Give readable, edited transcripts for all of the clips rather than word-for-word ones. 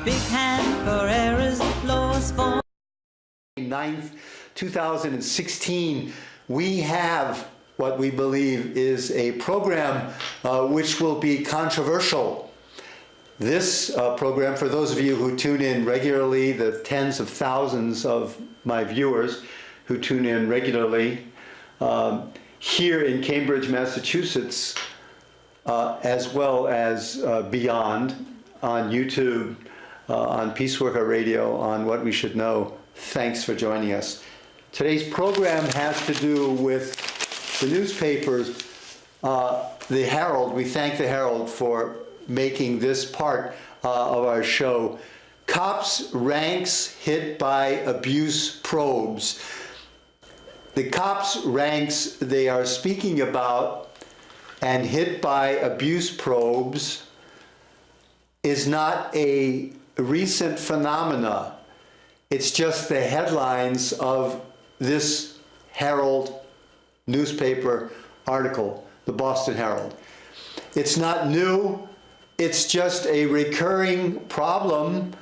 big hand for errors, applause for 9th, 2016, we have what we believe is a program which will be controversial. This program, for those of you who tune in regularly, the tens of thousands of my viewers who tune in regularly here in Cambridge, Massachusetts, as well as beyond, on YouTube, on Peaceworker Radio, on What We Should Know. Thanks for joining us. Today's program has to do with the newspapers, the Herald. We thank the Herald for making this part of our show. Cops ranks hit by abuse probes. The cops ranks they are speaking about and hit by abuse probes is not a recent phenomena. It's just the headlines of this Herald newspaper article, the Boston Herald. It's not new, it's just a recurring problem,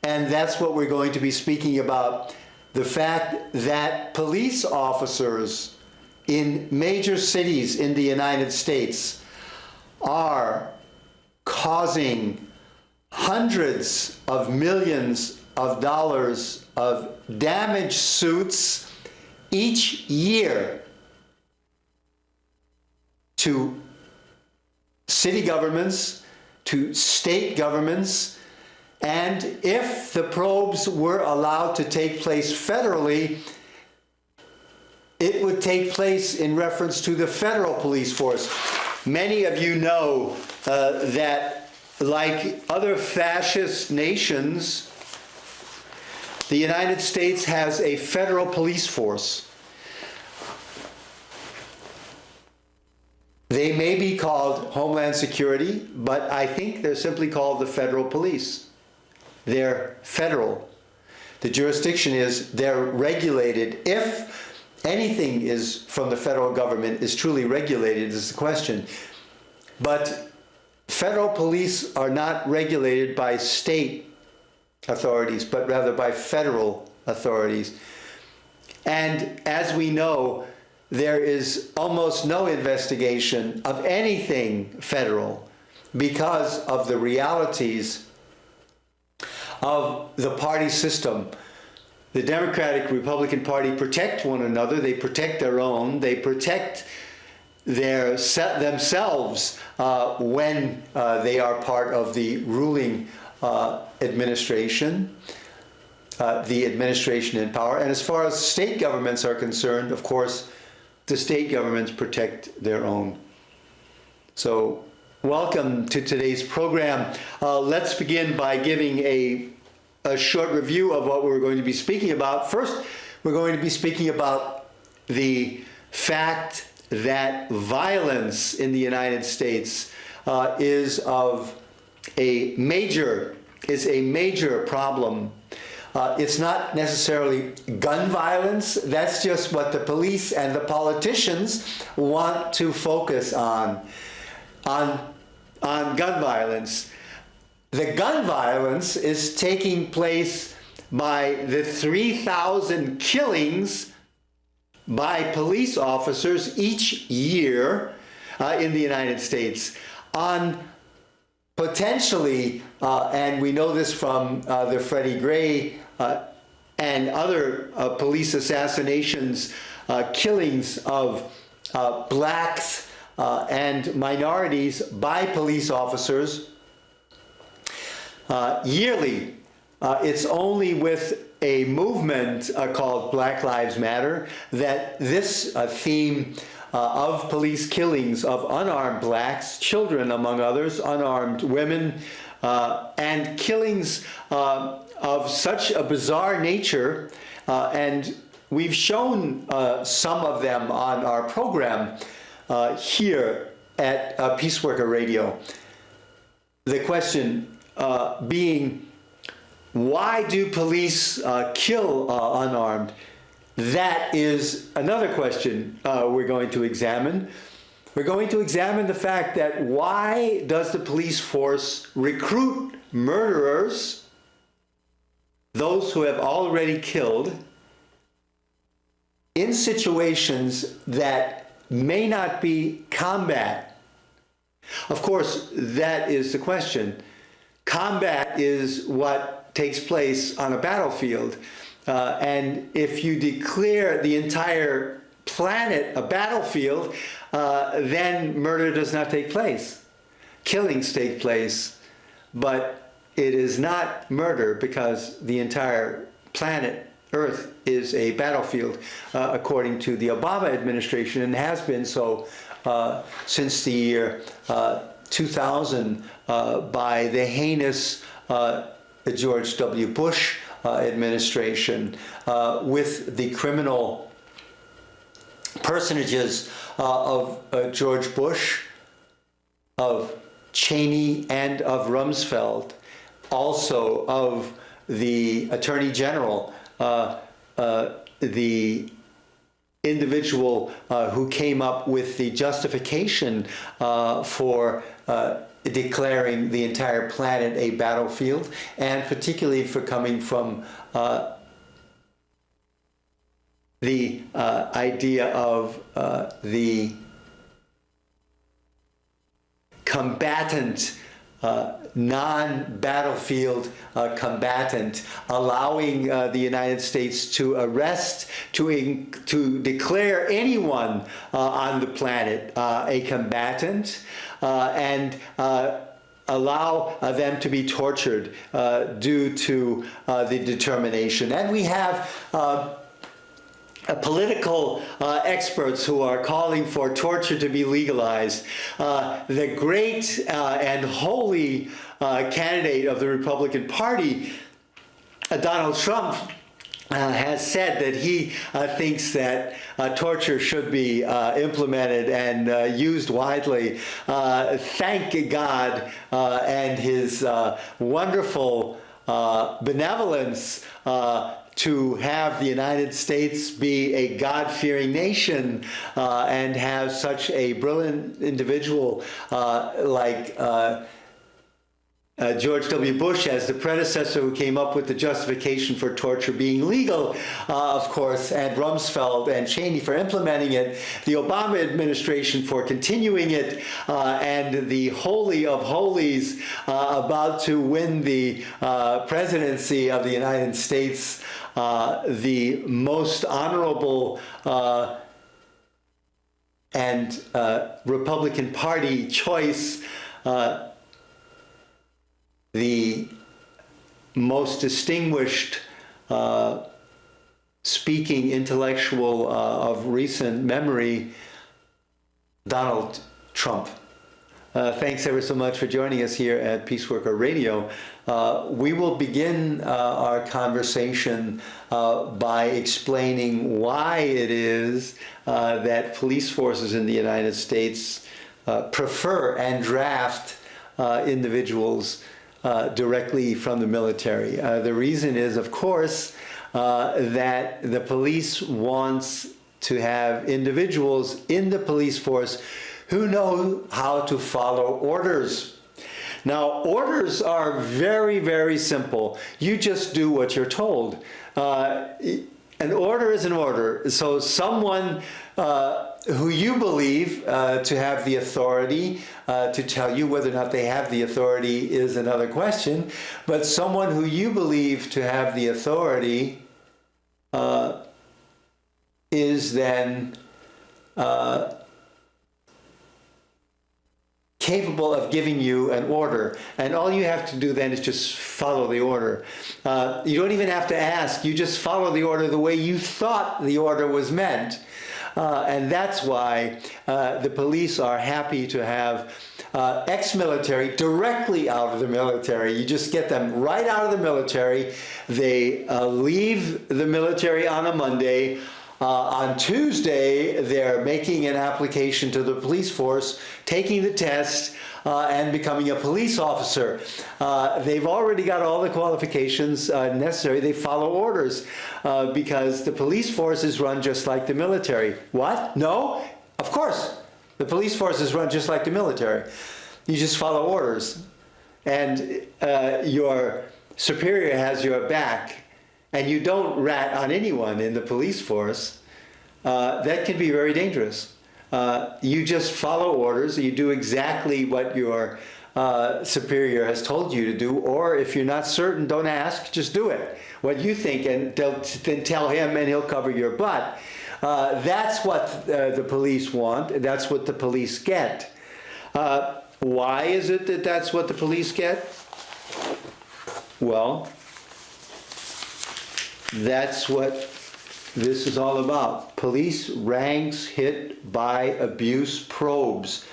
and that's what we're going to be speaking about. The fact that police officers in major cities in the United States are causing hundreds of millions of dollars of damage suits each year to city governments, to state governments, and if the probes were allowed to take place federally, it would take place in reference to the federal police force. Many of you know that, like other fascist nations, the United States has a federal police force. They may be called Homeland Security, but I think they're simply called the federal police. They're federal. The jurisdiction is they're regulated. If anything is from the federal government is truly regulated is the question. But federal police are not regulated by state authorities, but rather by federal authorities. And as we know, there is almost no investigation of anything federal because of the realities of the party system. The Democratic Republican Party protect one another, they protect their own, they protect themselves when they are part of the ruling administration, the administration in power. And as far as state governments are concerned, of course, the state governments protect their own. So welcome to today's program. Let's begin by giving a short review of what we're going to be speaking about. First, we're going to be speaking about the fact that violence in the United States is a major problem. It's not necessarily gun violence. That's just what the police and the politicians want to focus on gun violence. The gun violence is taking place by the 3,000 killings by police officers each year in the United States on potentially, and we know this from the Freddie Gray and other police assassinations, killings of blacks and minorities by police officers yearly. It's only with a movement called Black Lives Matter that this theme of police killings of unarmed blacks, children among others, unarmed women, and killings of such a bizarre nature, and we've shown some of them on our program here at Peaceworker Radio. The question being, why do police kill unarmed? That is another question we're going to examine. We're going to examine the fact that why does the police force recruit murderers those who have already killed in situations that may not be combat. Of course, that is the question. Combat is what takes place on a battlefield. And if you declare the entire planet a battlefield, then murder does not take place. Killings take place, but it is not murder because the entire planet, Earth, is a battlefield, according to the Obama administration, and has been so since the year 2000 by the heinous George W. Bush administration, with the criminal personages of George Bush, of Cheney, and of Rumsfeld, also of the Attorney General, the individual who came up with the justification for declaring the entire planet a battlefield, and particularly for coming from the idea of the combatant, non-battlefield combatant, allowing the United States to arrest, to declare anyone on the planet a combatant, and allow them to be tortured due to the determination. And we have political experts who are calling for torture to be legalized. The great and holy candidate of the Republican Party, Donald Trump, has said that he thinks that torture should be implemented and used widely. Thank God and his wonderful benevolence to have the United States be a God-fearing nation and have such a brilliant individual like George W. Bush as the predecessor who came up with the justification for torture being legal, of course, and Rumsfeld and Cheney for implementing it, the Obama administration for continuing it, and the Holy of Holies about to win the presidency of the United States, the most honorable and Republican Party choice, the most distinguished speaking intellectual of recent memory, Donald Trump. Thanks ever so much for joining us here at Peace Worker Radio. We will begin our conversation by explaining why it is that police forces in the United States prefer and draft individuals directly from the military. The reason is, of course, that the police wants to have individuals in the police force who know how to follow orders. Now, orders are very, very simple. You just do what you're told. An order is an order. So someone who you believe to have the authority to tell you whether or not they have the authority is another question, but someone who you believe to have the authority is then capable of giving you an order, and all you have to do then is just follow the order. You don't even have to ask, you just follow the order the way you thought the order was meant. And that's why the police are happy to have ex-military directly out of the military. You just get them right out of the military. They leave the military on a Monday. On Tuesday, they're making an application to the police force, taking the test, and becoming a police officer. They've already got all the qualifications necessary. They follow orders because the police force is run just like the military. What? No? Of course. The police force is run just like the military. You just follow orders. And your superior has your back. and you don't rat on anyone in the police force, that can be very dangerous. You just follow orders, you do exactly what your superior has told you to do, or if you're not certain, don't ask, just do it. What you think, and then tell him and he'll cover your butt. That's what the police want, that's what the police get. Why is it that that's what the police get? Well, that's what this is all about. Police ranks hit by abuse probes.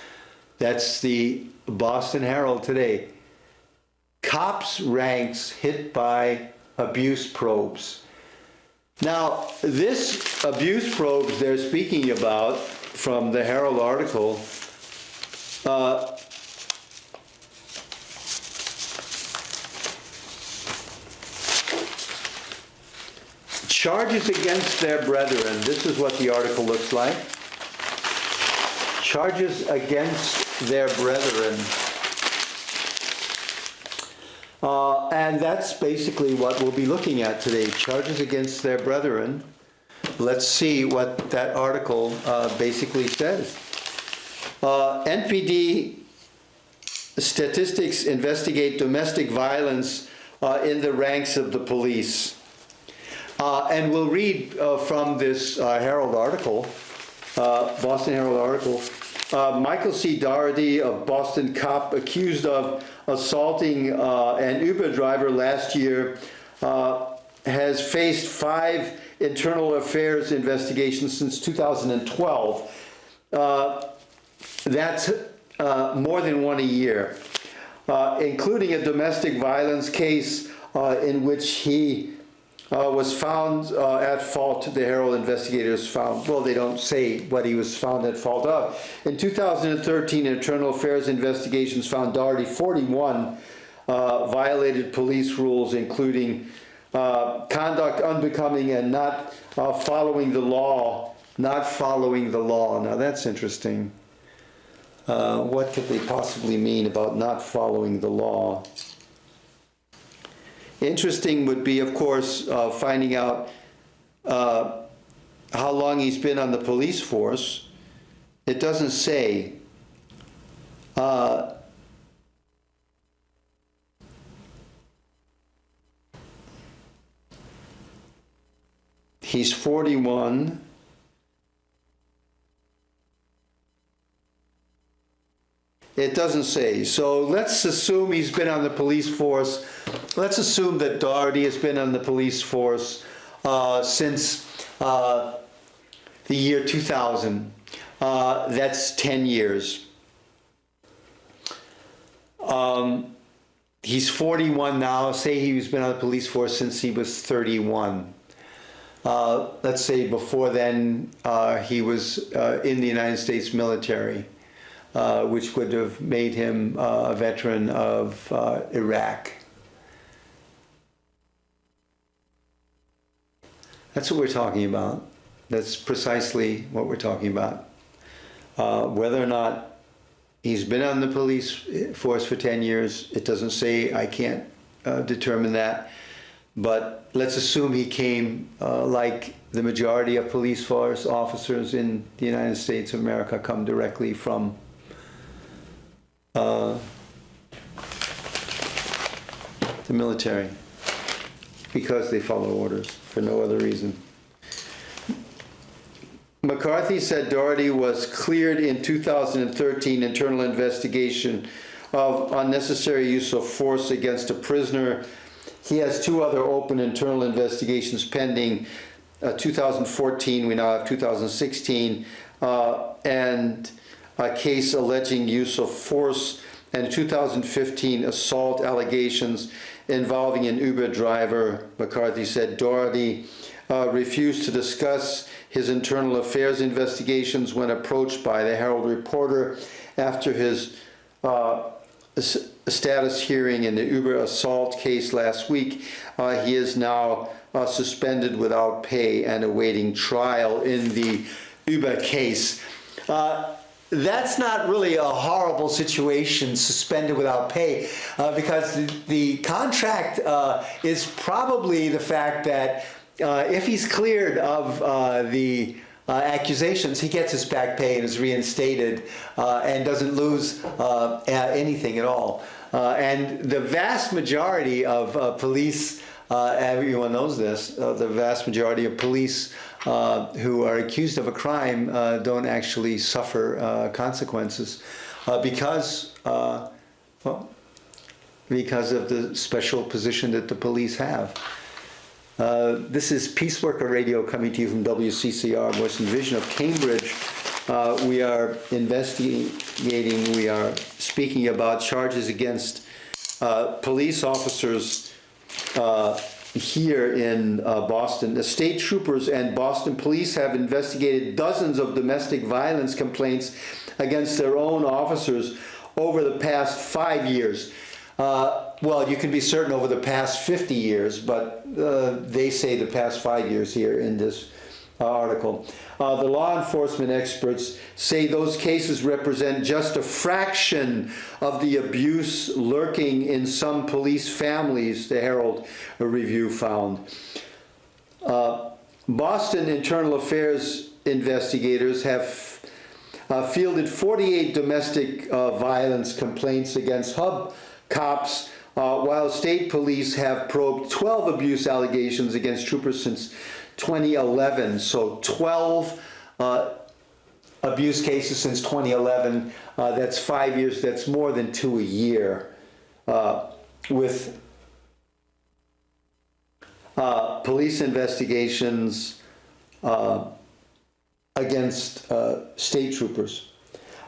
That's the Boston Herald today. Cops ranks hit by abuse probes. Now, this abuse probes they're speaking about from the Herald article, charges against their brethren. This is what the article looks like. Charges against their brethren. And that's basically what we'll be looking at today. Charges against their brethren. Let's see what that article basically says. NPD statistics investigate domestic violence in the ranks of the police. And we'll read from this Herald article, Boston Herald article. Michael C. Doherty, a Boston cop accused of assaulting an Uber driver last year, has faced 5 internal affairs investigations since 2012. That's more than one a year, including a domestic violence case in which he was found at fault. The Herald investigators found, well, they don't say what he was found at fault of. In 2013, internal affairs investigations found Doherty 41 violated police rules, including conduct unbecoming and not following the law. Not following the law. Now that's interesting. What could they possibly mean about not following the law? Interesting would be, of course, finding out how long he's been on the police force. It doesn't say. He's 41. It doesn't say. So let's assume he's been on the police force. Let's assume that Doherty has been on the police force since the year 2000. That's 10 years. He's 41 now. Say he's been on the police force since he was 31. Let's say before then he was in the United States military. Which would have made him a veteran of Iraq. That's what we're talking about. That's precisely what we're talking about. Whether or not he's been on the police force for 10 years, it doesn't say. I can't determine that. But let's assume he came like the majority of police force officers in the United States of America come directly from the military, because they follow orders for no other reason. McCarthy said Doherty was cleared in 2013 internal investigation of unnecessary use of force against a prisoner. He has 2 other open internal investigations pending. 2014, we now have 2016, and a case alleging use of force, and 2015 assault allegations involving an Uber driver. McCarthy said Doherty refused to discuss his internal affairs investigations when approached by the Herald reporter after his status hearing in the Uber assault case last week. He is now suspended without pay and awaiting trial in the Uber case. that's not really a horrible situation, suspended without pay, because the contract is probably the fact that if he's cleared of the accusations, he gets his back pay and is reinstated and doesn't lose anything at all. And the vast majority of police, everyone knows this, the vast majority of police who are accused of a crime don't actually suffer consequences because of the special position that the police have. This is Peace Worker Radio coming to you from WCCR, Voice and Vision of Cambridge. We are investigating, we are speaking about charges against police officers here in Boston. The state troopers and Boston police have investigated dozens of domestic violence complaints against their own officers over the past 5 years. Well, you can be certain over the past 50 years, but they say the past 5 years here in this article. The law enforcement experts say those cases represent just a fraction of the abuse lurking in some police families, the Herald Review found. Boston Internal Affairs investigators have fielded 48 domestic violence complaints against hub cops, while state police have probed 12 abuse allegations against troopers since 2011. So 12 abuse cases since 2011. That's 5 years. That's more than 2 a year. With police investigations against state troopers.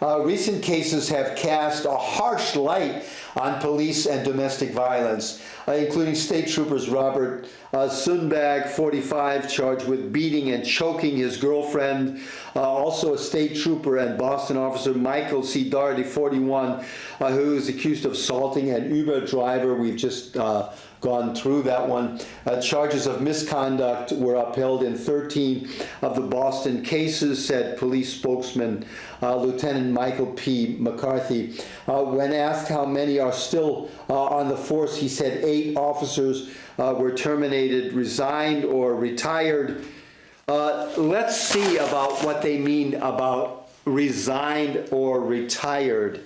Recent cases have cast a harsh light on police and domestic violence, including state troopers Robert Sundberg, 45, charged with beating and choking his girlfriend. Also a state trooper and Boston officer Michael C. Doherty, 41, who is accused of assaulting an Uber driver. We've just gone through that one. Charges of misconduct were upheld in 13 of the Boston cases, said police spokesman Lieutenant Michael P. McCarthy. When asked how many are still on the force, he said 8 officers were terminated, resigned, or retired. Let's see about what they mean about resigned or retired.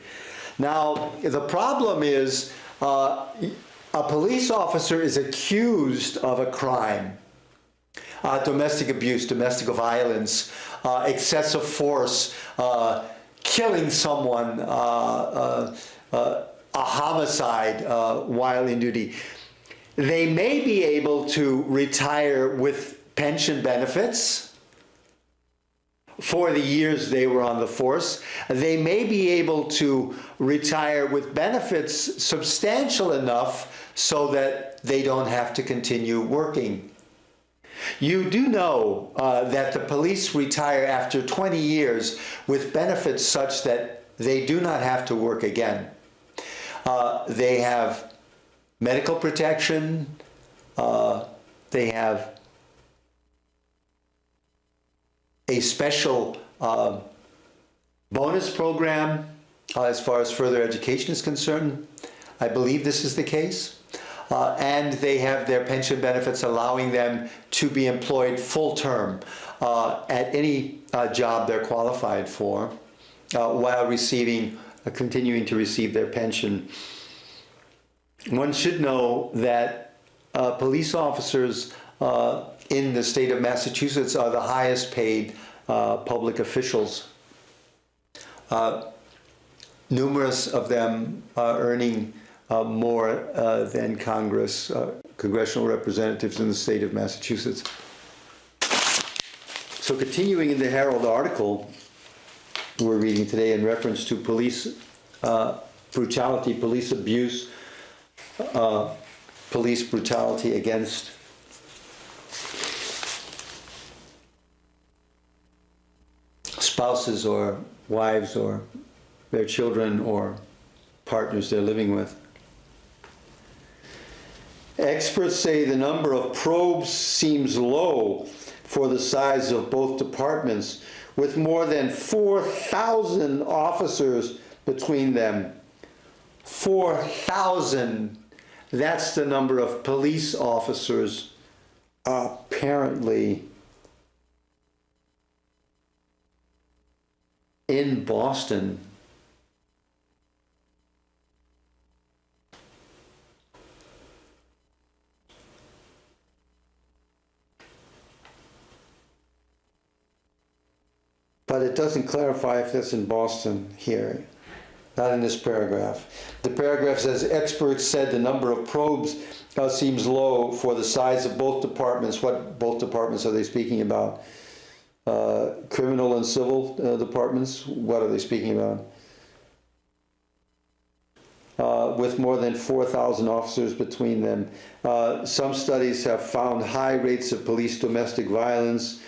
Now, the problem is a police officer is accused of a crime, domestic abuse, domestic violence, excessive force, killing someone, a homicide while in duty. They may be able to retire with pension benefits for the years they were on the force. They may be able to retire with benefits substantial enough so that they don't have to continue working. You do know that the police retire after 20 years with benefits such that they do not have to work again. They have medical protection, they have a special bonus program as far as further education is concerned. I believe this is the case. And they have their pension benefits allowing them to be employed full term at any job they're qualified for while continuing to receive their pension. One should know that police officers in the state of Massachusetts are the highest paid public officials. Numerous of them are earning more than congressional representatives in the state of Massachusetts. So continuing in the Herald article we're reading today in reference to police brutality, police abuse, police brutality against spouses or wives or their children or partners they're living with. Experts say the number of probes seems low for the size of both departments, with more than 4,000 officers between them. 4,000. That's the number of police officers apparently in Boston. But it doesn't clarify if that's in Boston here, not in this paragraph. The paragraph says, experts said the number of probes seems low for the size of both departments. What both departments are they speaking about? Criminal and civil departments? What are they speaking about? With more than 4,000 officers between them. Some studies have found high rates of police domestic violence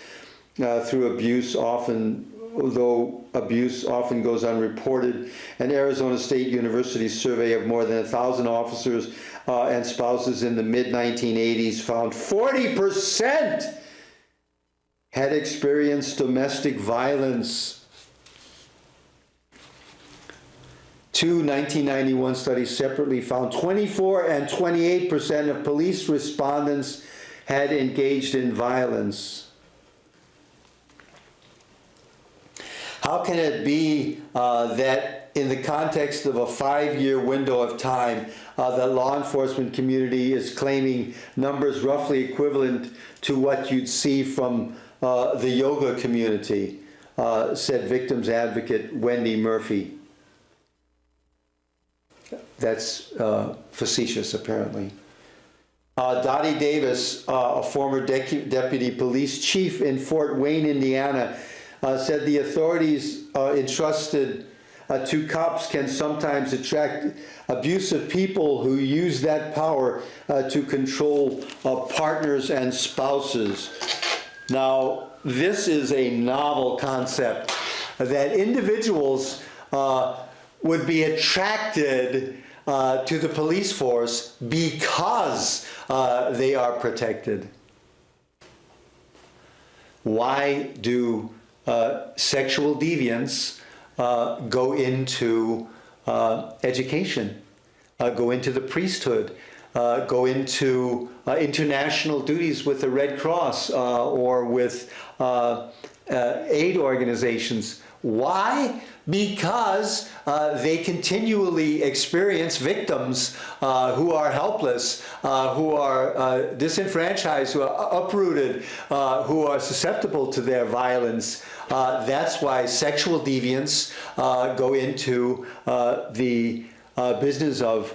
through abuse, though abuse often goes unreported. An Arizona State University survey of more than 1,000 officers and spouses in the mid-1980s found 40% had experienced domestic violence. Two 1991 studies separately found 24% and 28% of police respondents had engaged in violence. How can it be that in the context of a 5-year window of time, the law enforcement community is claiming numbers roughly equivalent to what you'd see from the yoga community, said victims advocate Wendy Murphy. That's facetious, apparently. Dottie Davis, a former deputy police chief in Fort Wayne, Indiana, said the authorities entrusted to cops can sometimes attract abusive people who use that power to control partners and spouses. Now, this is a novel concept that individuals would be attracted to the police force because they are protected. Why do sexual deviants go into education, go into the priesthood, go into international duties with the Red Cross or with aid organizations? Why? Because they continually experience victims who are helpless, who are disenfranchised, who are uprooted, who are susceptible to their violence. That's why sexual deviants go into the business of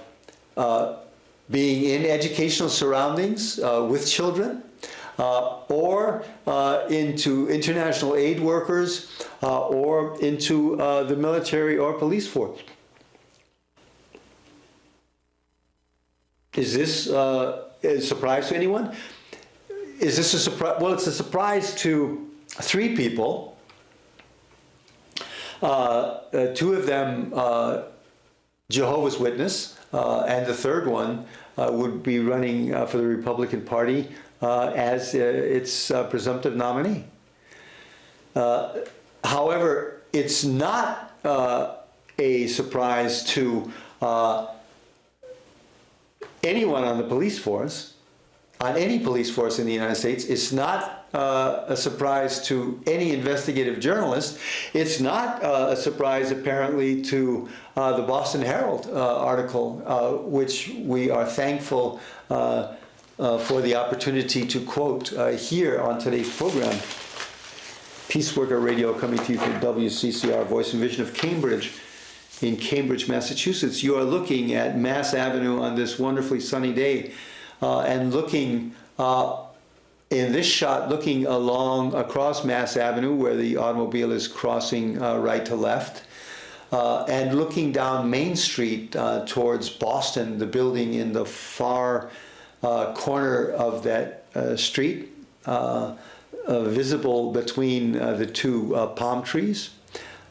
being in educational surroundings with children, or into international aid workers, or into the military or police force. Is this a surprise to anyone? Is this a surprise? Well, it's a surprise to 3 people. 2 of them Jehovah's Witness, and the 3rd one would be running for the Republican Party as its presumptive nominee. However, it's not a surprise to anyone on the police force, on any police force in the United States. It's not a surprise to any investigative journalist. It's not a surprise, apparently, to the Boston Herald article, which we are thankful for the opportunity to quote here on today's program. Peace Worker Radio coming to you from WCCR, Voice and Vision of Cambridge, in Cambridge, Massachusetts. You are looking at Mass Avenue on this wonderfully sunny day, and looking in this shot, looking across Mass Avenue where the automobile is crossing right to left, and looking down Main Street towards Boston, the building in the far corner of that street, visible between the 2 palm trees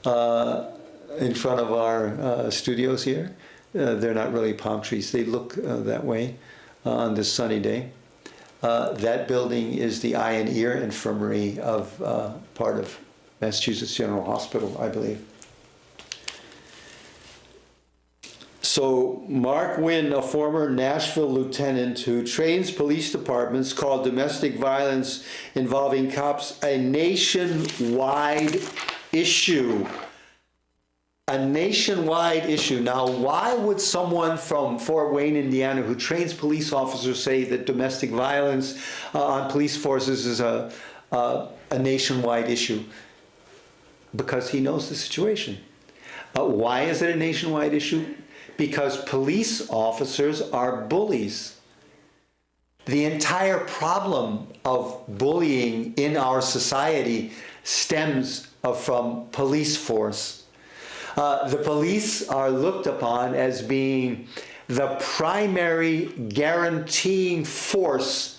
in front of our studios here. They're not really palm trees. They look that way on this sunny day. That building is the Eye and Ear Infirmary of part of Massachusetts General Hospital, I believe. So Mark Wynn, a former Nashville lieutenant who trains police departments, called domestic violence involving cops a nationwide issue. A nationwide issue. Now, why would someone from Fort Wayne, Indiana, who trains police officers, say that domestic violence on police forces is a nationwide issue? Because he knows the situation. Why is it a nationwide issue? Because police officers are bullies. The entire problem of bullying in our society stems from police force. The police are looked upon as being the primary guaranteeing force.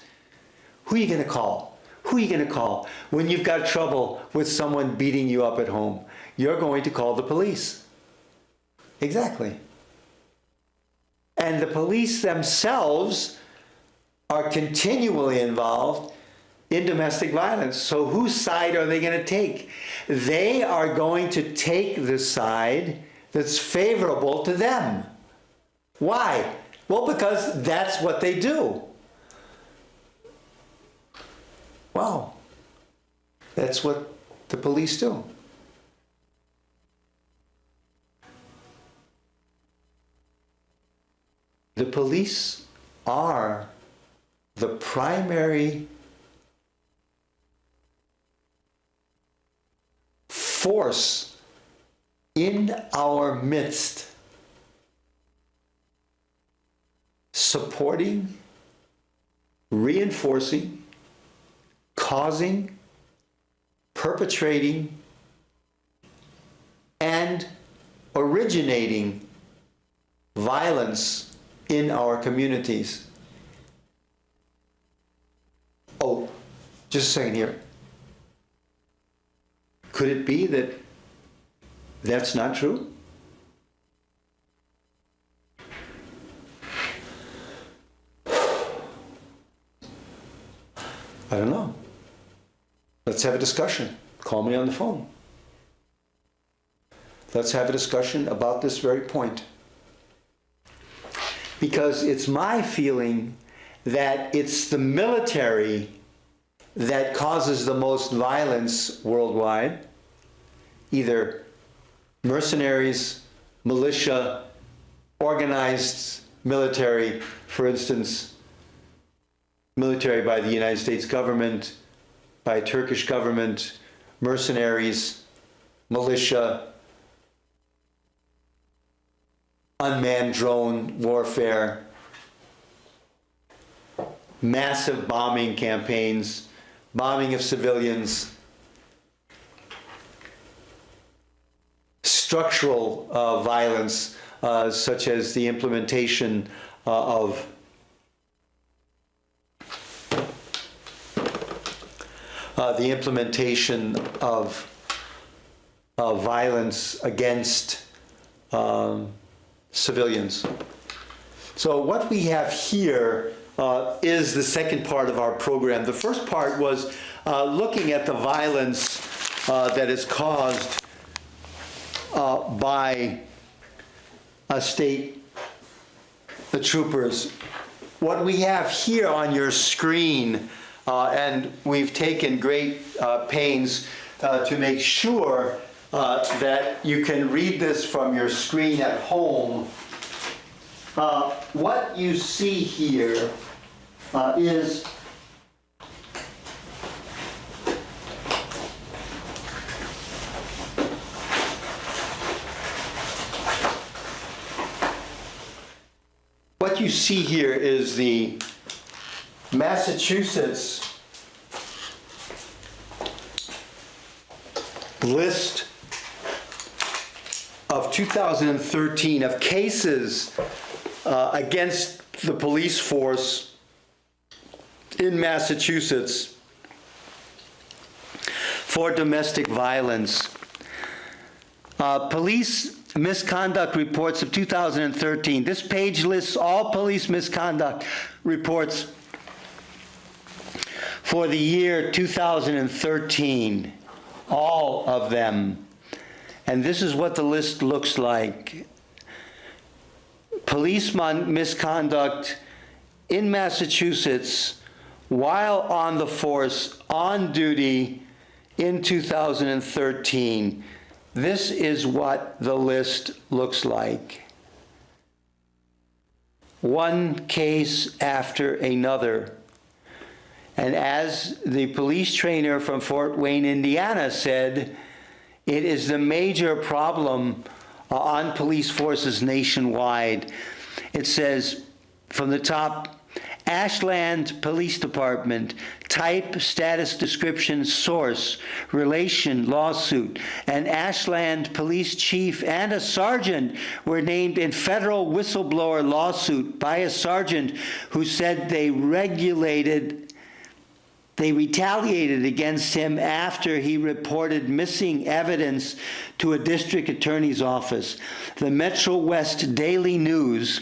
Who are you going to call? Who are you going to call? When you've got trouble with someone beating you up at home, you're going to call the police. Exactly. And the police themselves are continually involved in domestic violence. So whose side are they going to take? They are going to take the side that's favorable to them. Why? Well, because that's what they do. Wow. That's what the police do. The police are the primary force in our midst, supporting, reinforcing, causing, perpetrating, and originating violence in our communities. Oh, just a second here. Could it be that that's not true? I don't know. Let's have a discussion. Call me on the phone. Let's have a discussion about this very point. Because it's my feeling that it's the military that causes the most violence worldwide. Either mercenaries, militia, organized military, for instance, military by the United States government, by Turkish government, mercenaries, militia, unmanned drone warfare, massive bombing campaigns, bombing of civilians, structural violence, such as the implementation of violence against civilians. So what we have here is the second part of our program. The first part was looking at the violence that is caused by the troopers. What we have here on your screen, and we've taken great pains to make sure that you can read this from your screen at home. What you see here is the Massachusetts list of 2013 of cases against the police force in Massachusetts for domestic violence. Police misconduct reports of 2013. This page lists all police misconduct reports for the year 2013. all of them. And this is what the list looks like. Police misconduct in Massachusetts while on the force, on duty in 2013. This is what the list looks like. One case after another. And as the police trainer from Fort Wayne, Indiana said, it is the major problem on police forces nationwide. It says from the top, Ashland Police Department, type, status, description, source, relation, lawsuit. An Ashland police chief and a sergeant were named in federal whistleblower lawsuit by a sergeant who said they retaliated against him after he reported missing evidence to a district attorney's office. The Metro West Daily News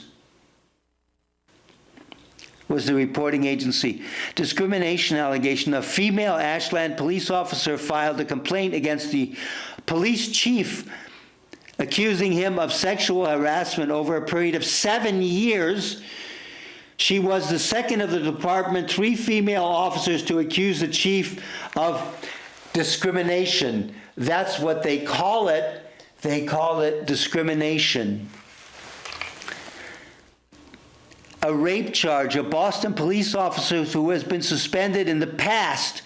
was the reporting agency. Discrimination allegation. A female Ashland police officer filed a complaint against the police chief, accusing him of sexual harassment over a period of 7 years. She was the second of the department, 3 female officers to accuse the chief of discrimination. That's what they call it. They call it discrimination. A rape charge. A Boston police officer who has been suspended in the past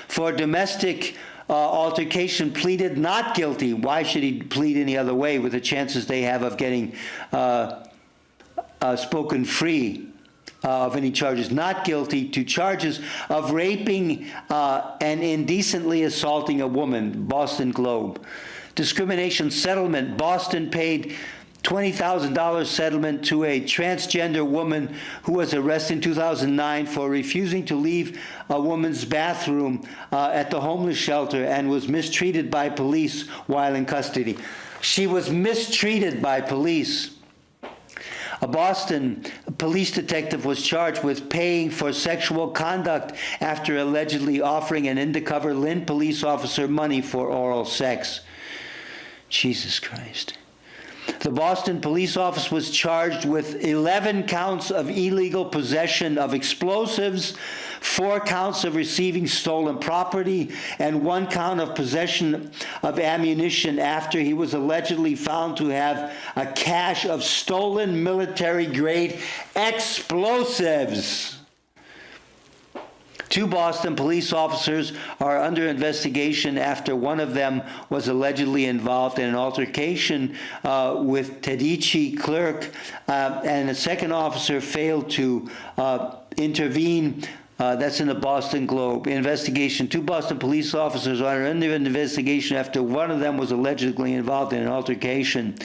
for domestic altercation pleaded not guilty. Why should he plead any other way with the chances they have of getting spoken free of any charges? Not guilty to charges of raping and indecently assaulting a woman. Boston Globe. Discrimination settlement. Boston paid $20,000 settlement to a transgender woman who was arrested in 2009 for refusing to leave a woman's bathroom at the homeless shelter and was mistreated by police while in custody. She was mistreated by police. A Boston police detective was charged with paying for sexual conduct after allegedly offering an undercover Lynn police officer money for oral sex. Jesus Christ. The Boston police office was charged with 11 counts of illegal possession of explosives, 4 counts of receiving stolen property, and 1 count of possession of ammunition after he was allegedly found to have a cache of stolen military-grade explosives. 2 Boston police officers are under investigation after one of them was allegedly involved in an altercation with Tedici clerk, and a second officer failed to intervene. That's in the Boston Globe. Investigation. 2 Boston police officers are under investigation after one of them was allegedly involved in an altercation.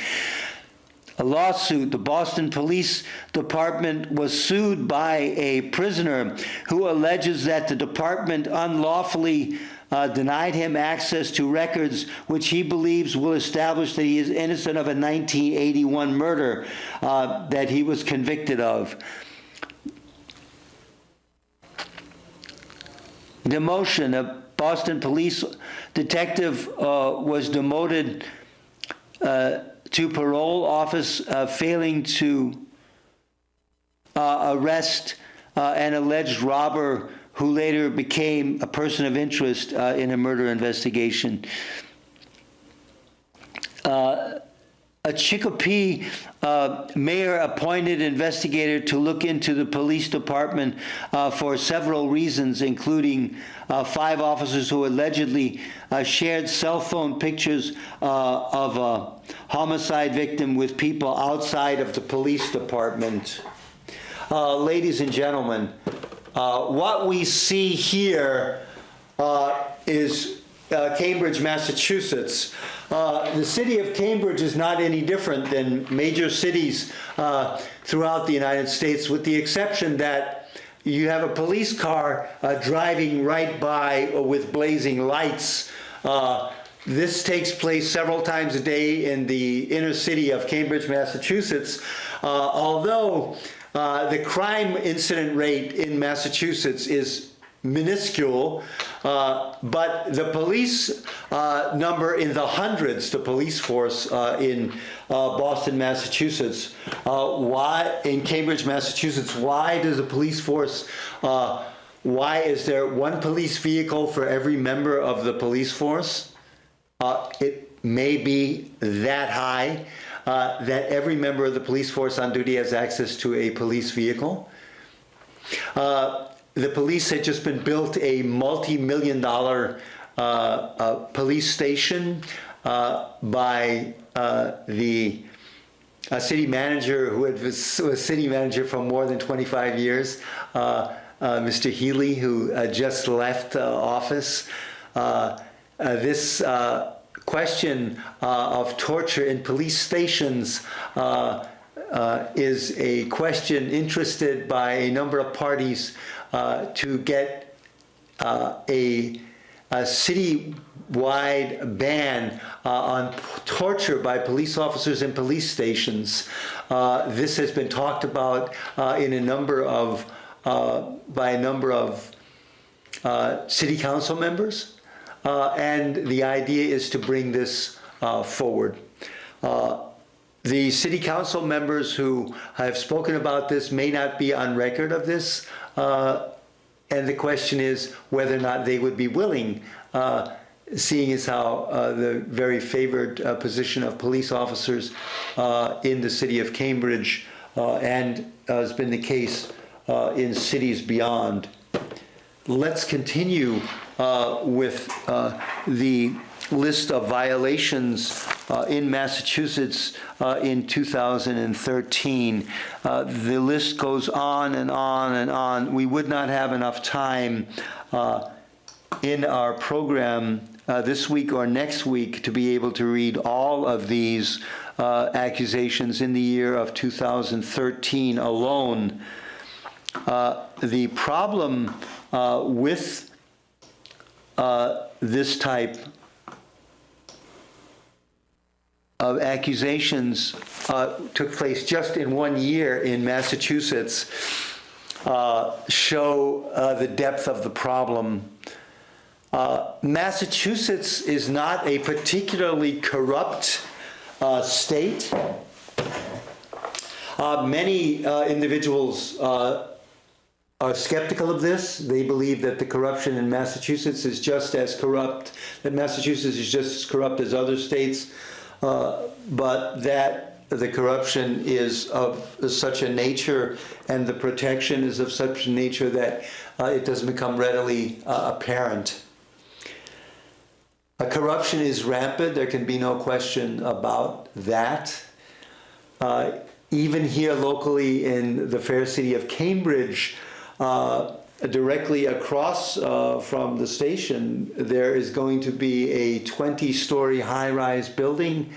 A lawsuit. The Boston Police Department was sued by a prisoner who alleges that the department unlawfully denied him access to records which he believes will establish that he is innocent of a 1981 murder that he was convicted of. Demotion. A Boston police detective was demoted to parole office, failing to arrest an alleged robber who later became a person of interest in a murder investigation. A Chicopee mayor appointed investigator to look into the police department for several reasons, including 5 officers who allegedly shared cell phone pictures of a homicide victim with people outside of the police department. Ladies and gentlemen, what we see here is Cambridge, Massachusetts. The city of Cambridge is not any different than major cities throughout the United States, with the exception that you have a police car driving right by with blazing lights. This takes place several times a day in the inner city of Cambridge, Massachusetts. Although the crime incident rate in Massachusetts is minuscule, but the police number in the hundreds, the police force in Boston, Massachusetts, in Cambridge, Massachusetts, why does the police force, why is there one police vehicle for every member of the police force? It may be that high, that every member of the police force on duty has access to a police vehicle. The police had just been built a multi-million-dollar police station by the city manager who was city manager for more than 25 years, Mr. Healy, who just left office. This question of torture in police stations is a question interested by a number of parties to get a city-wide ban on torture by police officers in police stations. This has been talked about in a number of by a number of city council members, and the idea is to bring this forward. The city council members who have spoken about this may not be on record of this, and the question is whether or not they would be willing, seeing as how the very favored position of police officers in the city of Cambridge and has been the case in cities beyond. Let's continue with the list of violations in Massachusetts in 2013. The list goes on and on and on. We would not have enough time in our program this week or next week to be able to read all of these accusations in the year of 2013 alone. The problem with this type of accusations took place just in 1 year in Massachusetts show the depth of the problem. Massachusetts is not a particularly corrupt state. Many individuals are skeptical of this. They believe that the corruption in Massachusetts is just as corrupt, that Massachusetts is just as corrupt as other states, but that the corruption is of such a nature and the protection is of such a nature that it doesn't become readily apparent. Corruption is rampant. There can be no question about that. Even here locally in the fair city of Cambridge, directly across from the station, there is going to be a 20-story high-rise building,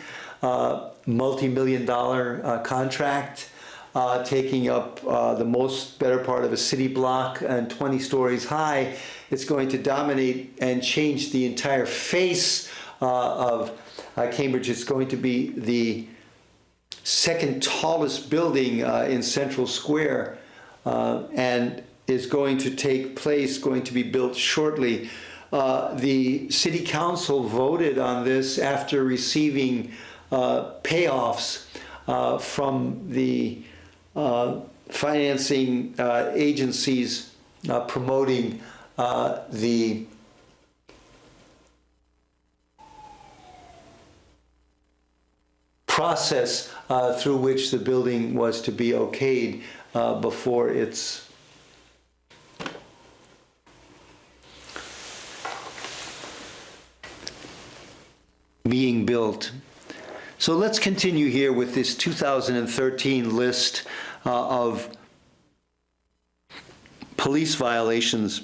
multi-million-dollar contract, taking up the most better part of a city block and 20 stories high. It's going to dominate and change the entire face of Cambridge. It's going to be the second tallest building in Central Square, and is going to take place, going to be built shortly. The city council voted on this after receiving payoffs from the financing agencies promoting the process through which the building was to be okayed before its being built. So let's continue here with this 2013 list of police violations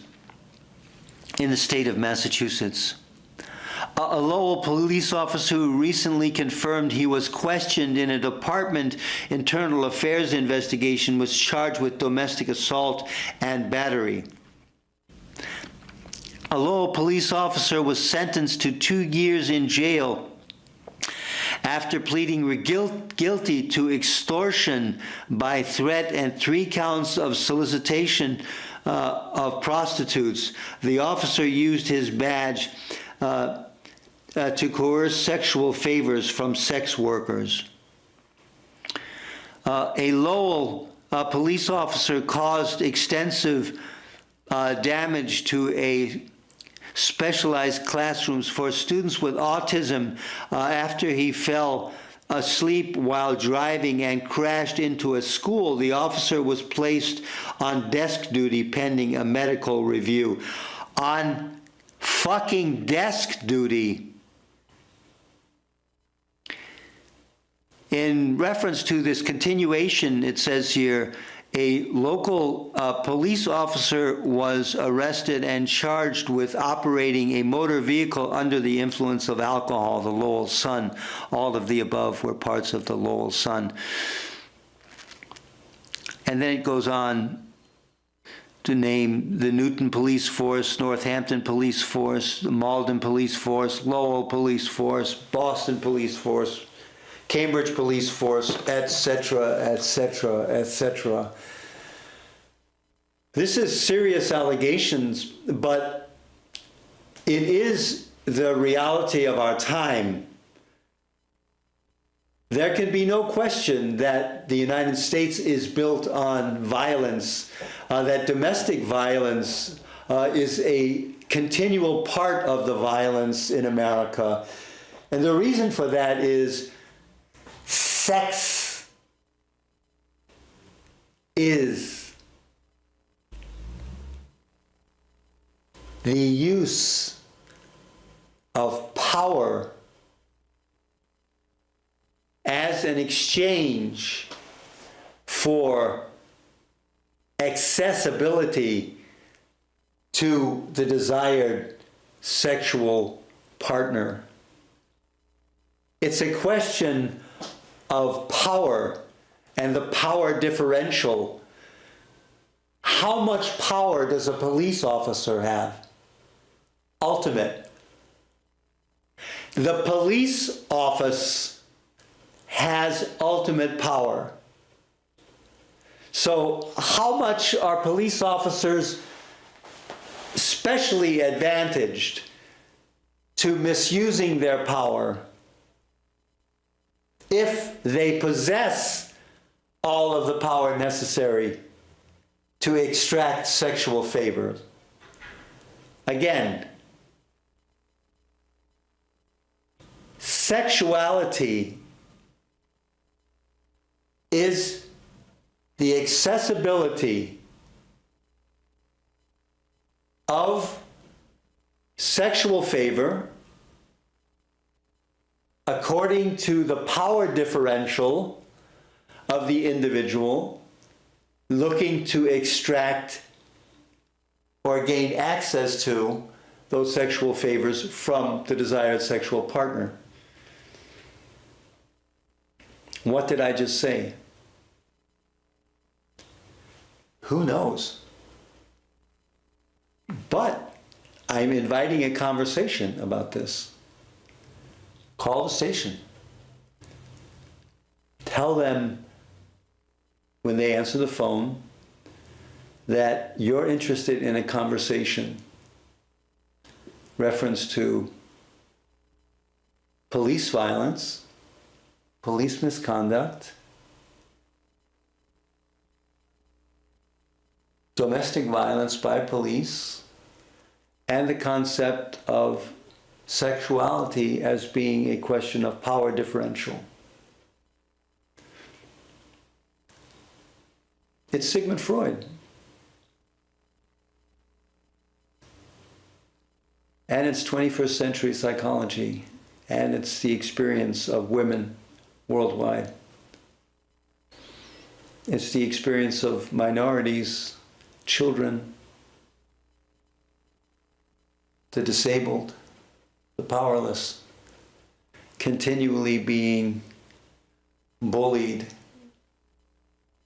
in the state of Massachusetts. A Lowell police officer who recently confirmed he was questioned in a department internal affairs investigation was charged with domestic assault and battery. A Lowell police officer was sentenced to 2 years in jail after pleading guilty to extortion by threat and 3 counts of solicitation of prostitutes. The officer used his badge to coerce sexual favors from sex workers. A Lowell police officer caused extensive damage to a specialized classrooms for students with autism after he fell asleep while driving and crashed into a school. The officer was placed on desk duty pending a medical review. On fucking desk duty. In reference to this continuation, it says here, a local police officer was arrested and charged with operating a motor vehicle under the influence of alcohol, the Lowell Sun. All of the above were parts of the Lowell Sun. And then it goes on to name the Newton Police Force, Northampton Police Force, the Malden Police Force, Lowell Police Force, Boston Police Force, Cambridge Police Force, etc., etc., etc. This is serious allegations, but it is the reality of our time. There can be no question that the United States is built on violence, that domestic violence is a continual part of the violence in America. And the reason for that is sex is the use of power as an exchange for accessibility to the desired sexual partner. It's a question of power and the power differential. How much power does a police officer have? Ultimate. The police office has ultimate power. So how much are police officers specially advantaged to misusing their power if they possess all of the power necessary to extract sexual favor? Again, sexuality is the accessibility of sexual favor according to the power differential of the individual looking to extract or gain access to those sexual favors from the desired sexual partner. What did I just say? Who knows? But I'm inviting a conversation about this. Call the station. Tell them when they answer the phone that you're interested in a conversation reference to police violence, police misconduct, domestic violence by police, and the concept of sexuality as being a question of power differential. It's Sigmund Freud. And it's 21st century psychology, and it's the experience of women worldwide. It's the experience of minorities, children, the disabled, the powerless, continually being bullied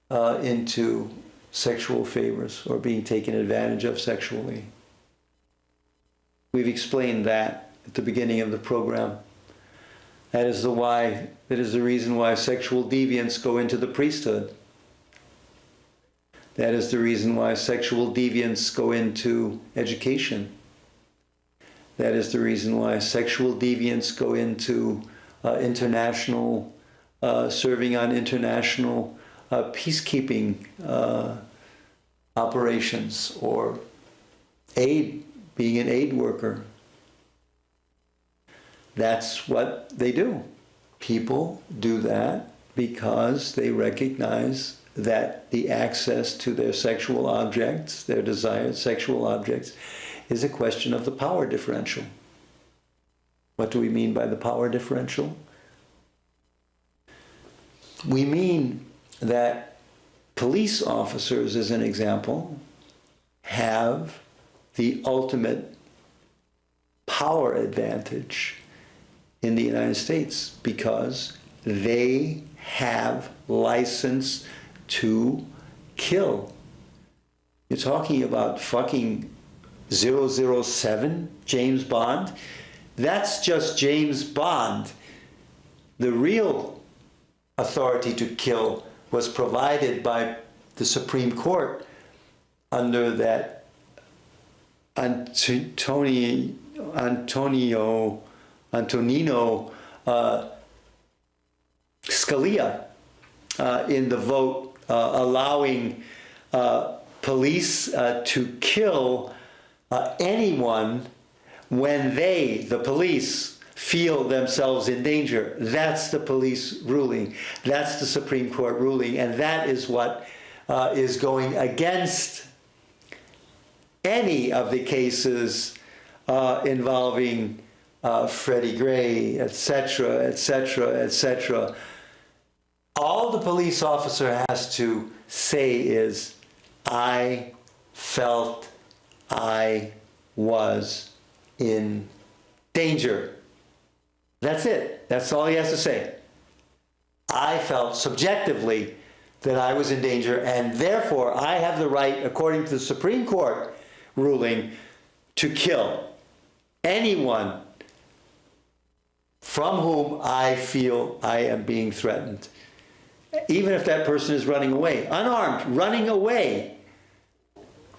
into sexual favors or being taken advantage of sexually. We've explained that at the beginning of the program. That is the reason why sexual deviants go into the priesthood. That is the reason why sexual deviants go into education. That is the reason why sexual deviants go into international, serving on international peacekeeping operations, or aid, being an aid worker. That's what they do. People do that because they recognize that the access to their sexual objects, their desired sexual objects, is a question of the power differential. What do we mean by the power differential? We mean that police officers, as an example, have the ultimate power advantage in the United States because they have license to kill. You're talking about fucking 007, James Bond? That's just James Bond. The real authority to kill was provided by the Supreme Court under that Antonino Scalia in the vote allowing police to kill anyone when they, the police, feel themselves in danger. That's the police ruling. That's the Supreme Court ruling. And that is what is going against any of the cases involving Freddie Gray, etc., etc., etc. All the police officer has to say is, I felt I was in danger. That's it. That's all he has to say. I felt subjectively that I was in danger, and therefore I have the right, according to the Supreme Court ruling, to kill anyone from whom I feel I am being threatened. Even if that person is running away, unarmed, running away,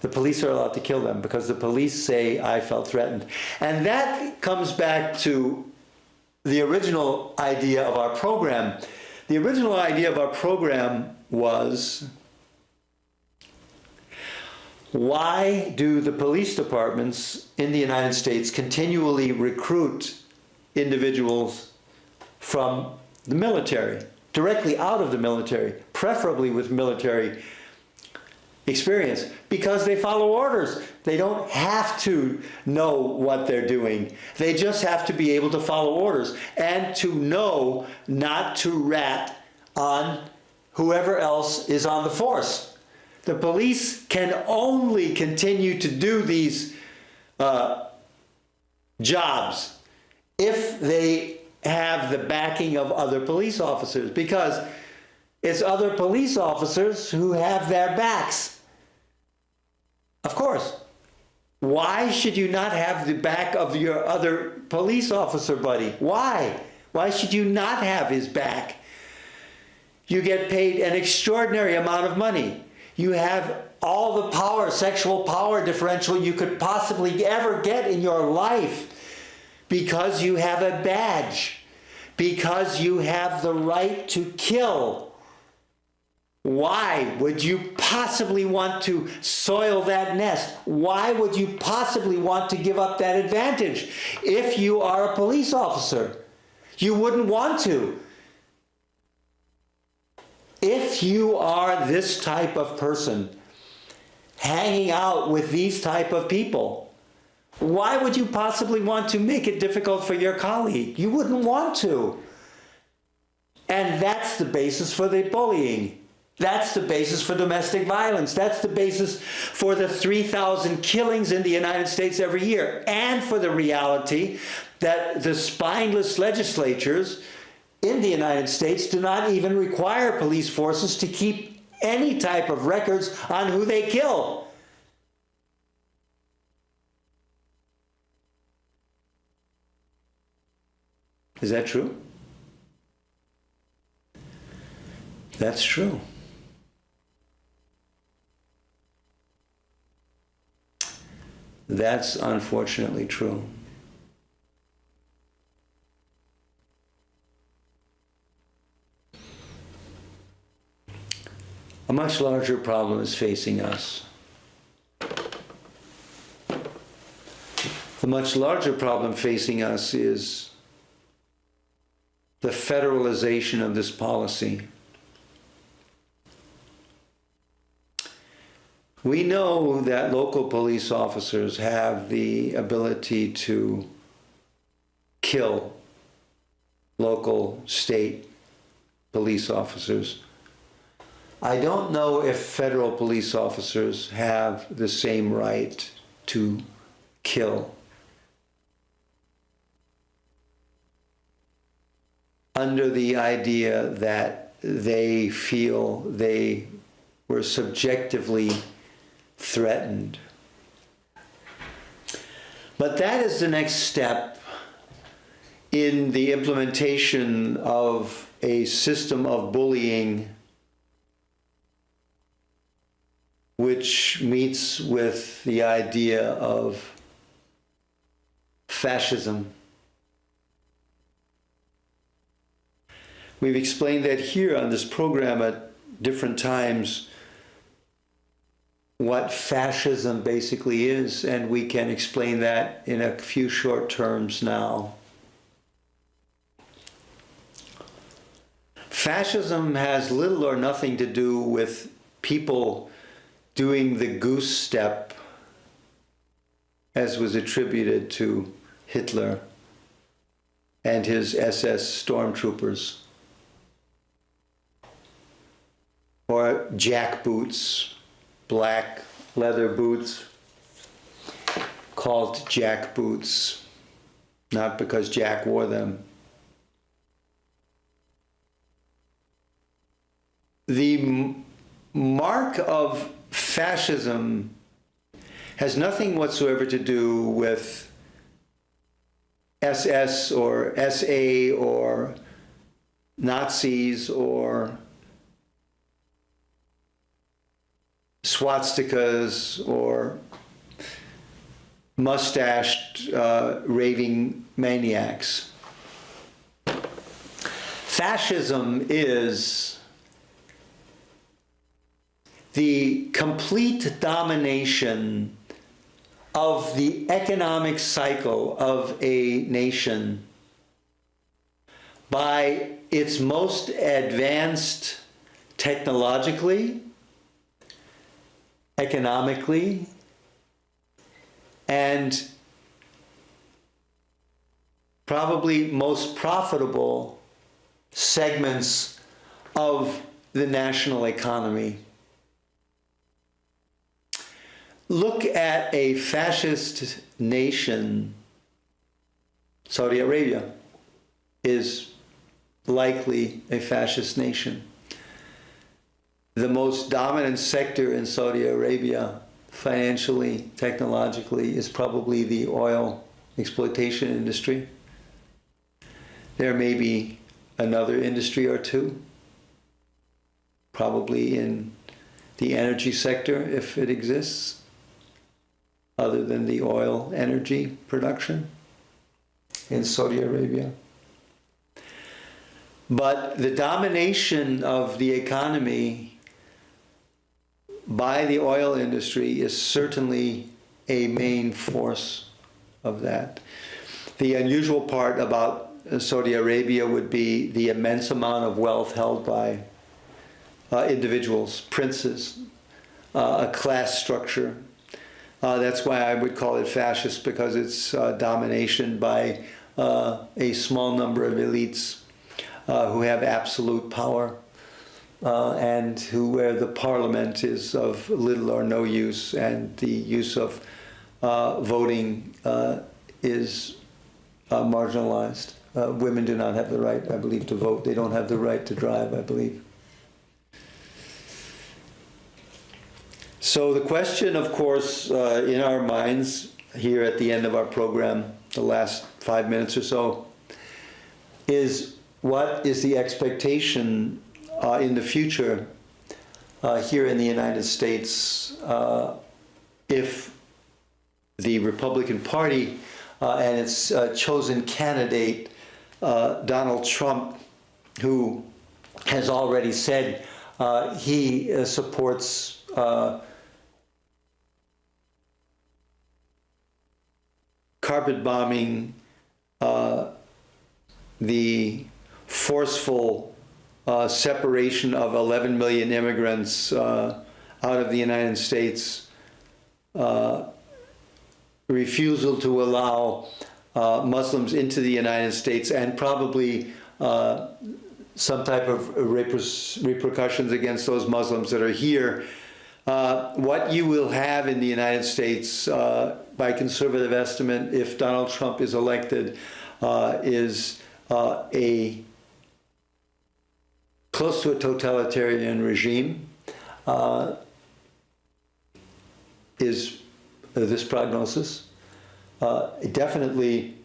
the police are allowed to kill them because the police say, I felt threatened. And that comes back to the original idea of our program. The original idea of our program was, why do the police departments in the United States continually recruit individuals from the military, directly out of the military, preferably with military experience? Because they follow orders. They don't have to know what they're doing. They just have to be able to follow orders and to know not to rat on whoever else is on the force. The police can only continue to do these jobs if they have the backing of other police officers, because it's other police officers who have their backs. Of course. Why should you not have the back of your other police officer buddy? Why? Why should you not have his back? You get paid an extraordinary amount of money. You have all the power, sexual power differential you could possibly ever get in your life because you have a badge, because you have the right to kill. Why would you possibly want to soil that nest? Why would you possibly want to give up that advantage if you are a police officer? You wouldn't want to. If you are this type of person, hanging out with these type of people, why would you possibly want to make it difficult for your colleague? You wouldn't want to. And that's the basis for the bullying. That's the basis for domestic violence. That's the basis for the 3,000 killings in the United States every year, and for the reality that the spineless legislatures in the United States do not even require police forces to keep any type of records on who they kill. Is that true? That's true. That's unfortunately true. A much larger problem is facing us. The much larger problem facing us is the federalization of this policy. We know that local police officers have the ability to kill local, state police officers. I don't know if federal police officers have the same right to kill. Under the idea that they feel they were subjectively threatened. But that is the next step in the implementation of a system of bullying which meets with the idea of fascism. We've explained that here on this program at different times what fascism basically is, and we can explain that in a few short terms now. Fascism has little or nothing to do with people doing the goose step, as was attributed to Hitler and his SS stormtroopers, or jack boots, black leather boots called jack boots, not because Jack wore them. The mark of fascism has nothing whatsoever to do with SS or SA or Nazis or swastikas or mustached raving maniacs. Fascism is the complete domination of the economic cycle of a nation by its most advanced technologically, economically, and probably most profitable segments of the national economy. Look at a fascist nation. Saudi Arabia is likely a fascist nation. The most dominant sector in Saudi Arabia, financially, technologically, is probably the oil exploitation industry. There may be another industry or two, probably in the energy sector, if it exists, other than the oil energy production in Saudi Arabia. But the domination of the economy by the oil industry is certainly a main force of that. The unusual part about Saudi Arabia would be the immense amount of wealth held by individuals, princes, a class structure. That's why I would call it fascist, because it's domination by a small number of elites who have absolute power and where the parliament is of little or no use, and the use of voting is marginalized. Women do not have the right, I believe, to vote. They don't have the right to drive, I believe. So the question, of course, in our minds here at the end of our program, the last 5 minutes or so, is what is the expectation in the future here in the United States if the Republican Party and its chosen candidate, Donald Trump, who has already said he supports carpet bombing, the forceful separation of 11 million immigrants out of the United States, refusal to allow Muslims into the United States, and probably some type of repercussions against those Muslims that are here. What you will have in the United States, by conservative estimate, if Donald Trump is elected, is close to a totalitarian regime, is this prognosis. Definitely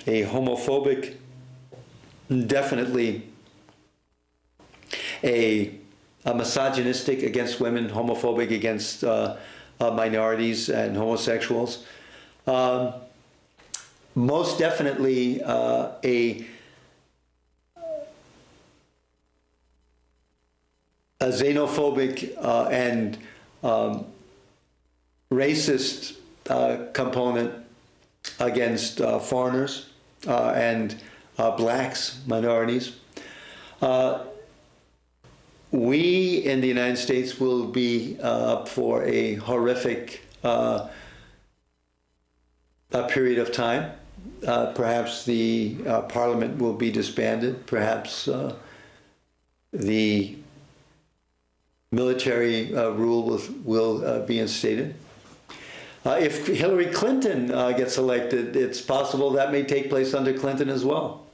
a homophobic, definitely a misogynistic against women, homophobic against minorities and homosexuals. Most definitely a xenophobic and racist component against foreigners and blacks, minorities. We in the United States will be up for a horrific period of time. Perhaps the parliament will be disbanded. Perhaps the military rule will be instated. If Hillary Clinton gets elected, it's possible that may take place under Clinton as well.